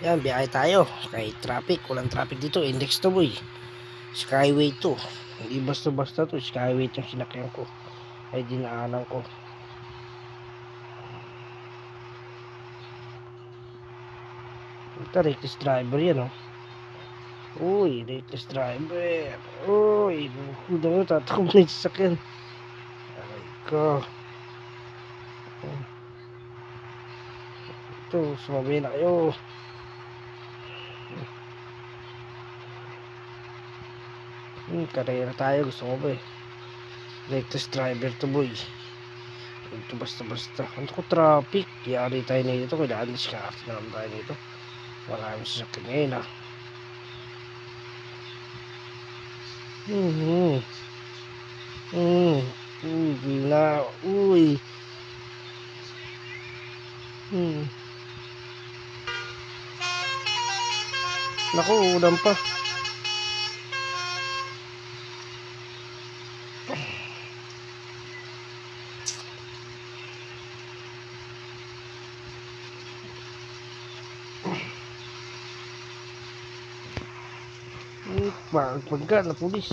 Yan, biyahe tayo. Kahit traffic, walang traffic dito. Index to boy. Skyway to. Hindi basta-basta to. Skyway itong sinakyan ko. Ay dinaanan ko. Ito, reckless driver yan, oh. Uy, reckless driver. Uy, huda mo, tatakbo na yung sasakyan. Aray ko. Ito, sumabay na kayo. Karera tayo, gusto mo ba eh. Reckless driver to boy. Ito basta-basta. Ano ko traffic? Yari tayo na dito. Kailangan discard na naman tayo dito. Maraming sasakyan ngayon ah. Uy, na. Uy. Naku, ulan pa. Bakit pagka na pulis?